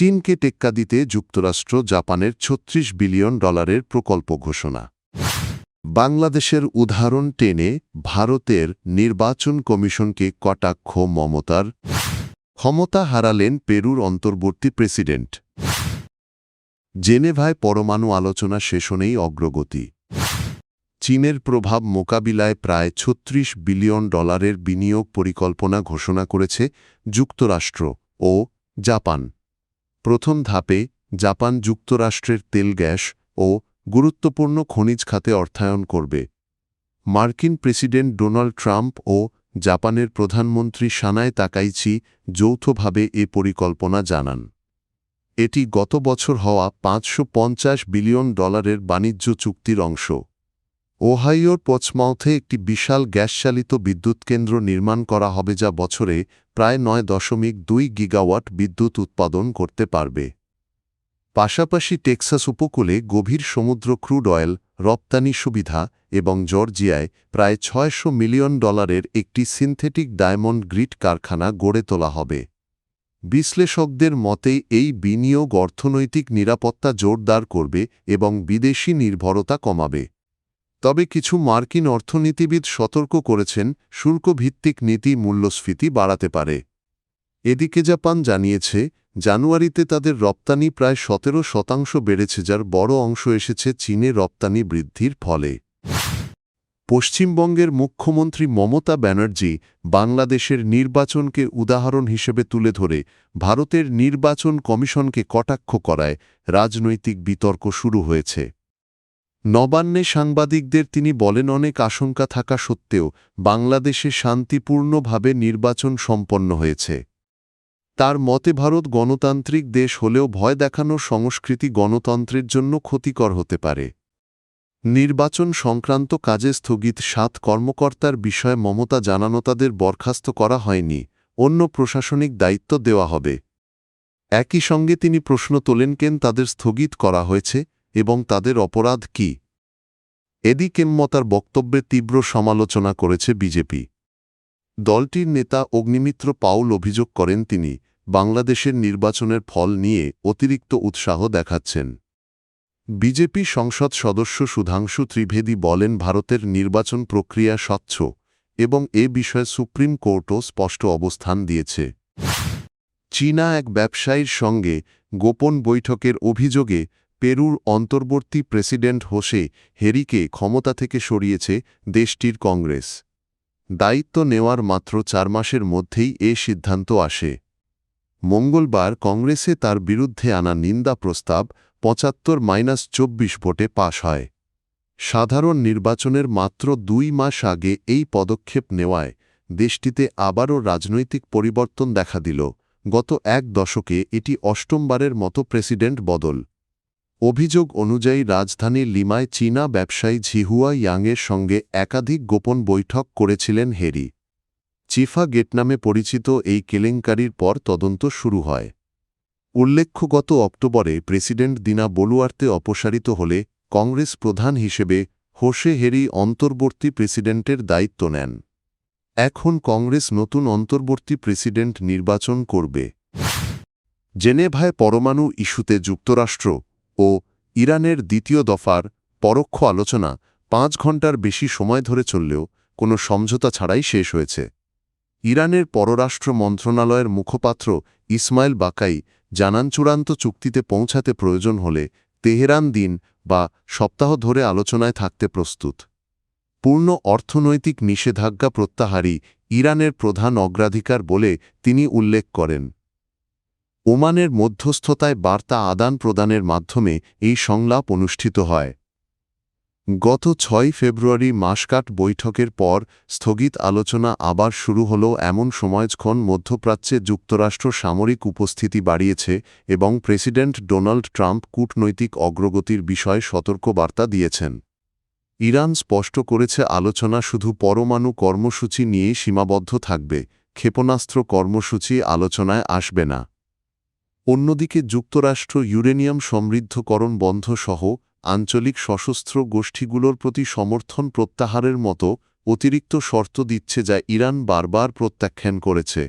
চীনকে টেক্কা দিতে যুক্তরাষ্ট্র জাপানের $36 বিলিয়ন প্রকল্প ঘোষণা। বাংলাদেশের উদাহরণ টেনে ভারতের নির্বাচন কমিশনকে কটাক্ষ মমতার। ক্ষমতা হারালেন পেরুর অন্তর্বর্তী প্রেসিডেন্ট। জেনেভায় পরমাণু আলোচনা শেষনেই অগ্রগতি। চীনের প্রভাব মোকাবিলায় প্রায় $36 বিলিয়ন বিনিয়োগ পরিকল্পনা ঘোষণা করেছে যুক্তরাষ্ট্র ও জাপান। প্রথম ধাপে জাপান যুক্তরাষ্ট্রের তেল, গ্যাস ও গুরুত্বপূর্ণ খনিজ খাতে অর্থায়ন করবে। মার্কিন প্রেসিডেন্ট ডোনাল্ড ট্রাম্প ও জাপানের প্রধানমন্ত্রী সানায় তাকাইচি যৌথভাবে এ পরিকল্পনা জানান। এটি গত বছর হওয়া $550 বিলিয়ন বাণিজ্য চুক্তির অংশ। ওহাইওর পোর্টসমাউথে একটি বিশাল গ্যাসচালিত বিদ্যুৎকেন্দ্র নির্মাণ করা হবে, যা বছরে প্রায় 9.2 গিগাওয়াট বিদ্যুৎ উৎপাদন করতে পারবে। পাশাপাশি টেক্সাস উপকূলে গভীর সমুদ্র ক্রুড অয়েল রপ্তানি সুবিধা এবং জর্জিয়ায় প্রায় $600 মিলিয়ন একটি সিনথেটিক ডায়মন্ড গ্রিড কারখানা গড়ে তোলা হবে। বিশ্লেষকদের মতে এই বিনিয়োগ অর্থনৈতিক নিরাপত্তা জোরদার করবে এবং বিদেশি নির্ভরতা কমাবে। তবে কিছু মার্কিন অর্থনীতিবিদ সতর্ক করেছেন, শুল্কভিত্তিক নীতি মূল্যস্ফীতি বাড়াতে পারে। এদিকে জাপান জানিয়েছে, জানুয়ারিতে তাদের রপ্তানি প্রায় 17% বেড়েছে, যার বড় অংশ এসেছে চীনে রপ্তানি বৃদ্ধির ফলে। পশ্চিমবঙ্গের মুখ্যমন্ত্রী মমতা ব্যানার্জি বাংলাদেশের নির্বাচনকে উদাহরণ হিসেবে তুলে ধরে ভারতের নির্বাচন কমিশনকে কটাক্ষ করায় রাজনৈতিক বিতর্ক শুরু হয়েছে। নবান্নে সাংবাদিকদের তিনি বলেন, অনেক আশঙ্কা থাকা সত্ত্বেও বাংলাদেশে শান্তিপূর্ণভাবে নির্বাচন সম্পন্ন হয়েছে। তার মতে ভারত গণতান্ত্রিক দেশ হলেও ভয় দেখানোর সংস্কৃতি গণতন্ত্রের জন্য ক্ষতিকর হতে পারে। নির্বাচন সংক্রান্ত কাজে স্থগিত 7 কর্মকর্তার বিষয়ে মমতা জানানো, তাদের বরখাস্ত করা হয়নি, অন্য প্রশাসনিক দায়িত্ব দেওয়া হবে। একই সঙ্গে তিনি প্রশ্ন তোলেন, কেন তাদের স্থগিত করা হয়েছে এবং তাদের অপরাধ কি। এদিকে মমতার বক্তব্যের তীব্র সমালোচনা করেছে বিজেপি। দলটির নেতা অগ্নিমিত্র পাউল অভিযোগ করেন, তিনি বাংলাদেশের নির্বাচনের ফল নিয়ে অতিরিক্ত উৎসাহ দেখাচ্ছেন। বিজেপি সংসদ সদস্য সুধাংশু ত্রিবেদী বলেন, ভারতের নির্বাচন প্রক্রিয়া স্বচ্ছ এবং এ বিষয়ে সুপ্রিম কোর্টও স্পষ্ট অবস্থান দিয়েছে। চীনা এক ব্যবসায়ীর সঙ্গে গোপন বৈঠকের অভিযোগে পেরুর অন্তর্বর্তী প্রেসিডেন্ট হোসে হেরিকে ক্ষমতা থেকে সরিয়েছে দেশটির কংগ্রেস। দায়িত্ব নেওয়ার মাত্র 4 মাসের মধ্যেই এ সিদ্ধান্ত আসে। মঙ্গলবার কংগ্রেসে তার বিরুদ্ধে আনা নিন্দা প্রস্তাব 75-24 ভোটে পাশ হয়। সাধারণ নির্বাচনের মাত্র 2 মাস আগে এই পদক্ষেপ নেওয়ায় দেশটিতে আবারও রাজনৈতিক পরিবর্তন দেখা দিল। গত 1 দশকে এটি 8মবারের মতো প্রেসিডেন্ট বদল। অভিযোগ অনুযায়ী রাজধানী লিমায় চীনা ব্যবসায়ী ঝিহুয়া ইয়াংয়ের সঙ্গে একাধিক গোপন বৈঠক করেছিলেন হেরি। চিফা গেট নামে পরিচিত এই কেলেঙ্কারির পর তদন্ত শুরু হয়। উল্লেখ্য, গত অক্টোবরে প্রেসিডেন্ট দিনা বলুয়ার্তে অপসারিত হলে কংগ্রেস প্রধান হিসেবে হোসে হেরি অন্তর্বর্তী প্রেসিডেন্টের দায়িত্ব নেন। এখন কংগ্রেস নতুন অন্তর্বর্তী প্রেসিডেন্ট নির্বাচন করবে। জেনেভায় পরমাণু ইস্যুতে যুক্তরাষ্ট্র ও ইরানের দ্বিতীয় দফার পরোক্ষ আলোচনা 5 ঘণ্টার বেশি সময় ধরে চললেও কোনো সমঝোতা ছাড়াই শেষ হয়েছে। ইরানের পররাষ্ট্র মন্ত্রণালয়ের মুখপাত্র ইসমাইল বাকাই জানান, চূড়ান্ত চুক্তিতে পৌঁছাতে প্রয়োজন হলে তেহরান দিন বা সপ্তাহ ধরে আলোচনায় থাকতে প্রস্তুত। পূর্ণ অর্থনৈতিক নিষেধাজ্ঞা প্রত্যাহারই ইরানের প্রধান অগ্রাধিকার বলে তিনি উল্লেখ করেন। ওমানের মধ্যস্থতায় বার্তা আদান প্রদানের মাধ্যমে এই সংলাপ অনুষ্ঠিত হয়। গত 6 ফেব্রুয়ারি মাসকাট বৈঠকের পর স্থগিত আলোচনা আবার শুরু হল। এমন সময়ক্ষণ মধ্যপ্রাচ্যে যুক্তরাষ্ট্র সামরিক উপস্থিতি বাড়িয়েছে এবং প্রেসিডেন্ট ডোনাল্ড ট্রাম্প কূটনৈতিক অগ্রগতির বিষয়ে সতর্কবার্তা দিয়েছেন। ইরান স্পষ্ট করেছে, আলোচনা শুধু পরমাণু কর্মসূচি নিয়েই সীমাবদ্ধ থাকবে, ক্ষেপণাস্ত্র কর্মসূচি আলোচনায় আসবে না। অন্যদিকে যুক্তরাষ্ট্র ইউরেনিয়াম সমৃদ্ধকরণ বন্ধ সহ আঞ্চলিক সশস্ত্র গোষ্ঠীগুলোর প্রতি সমর্থন প্রত্যাহারের মতো অতিরিক্ত শর্ত দিচ্ছে, যা ইরান বারবার প্রত্যাখ্যান করেছে।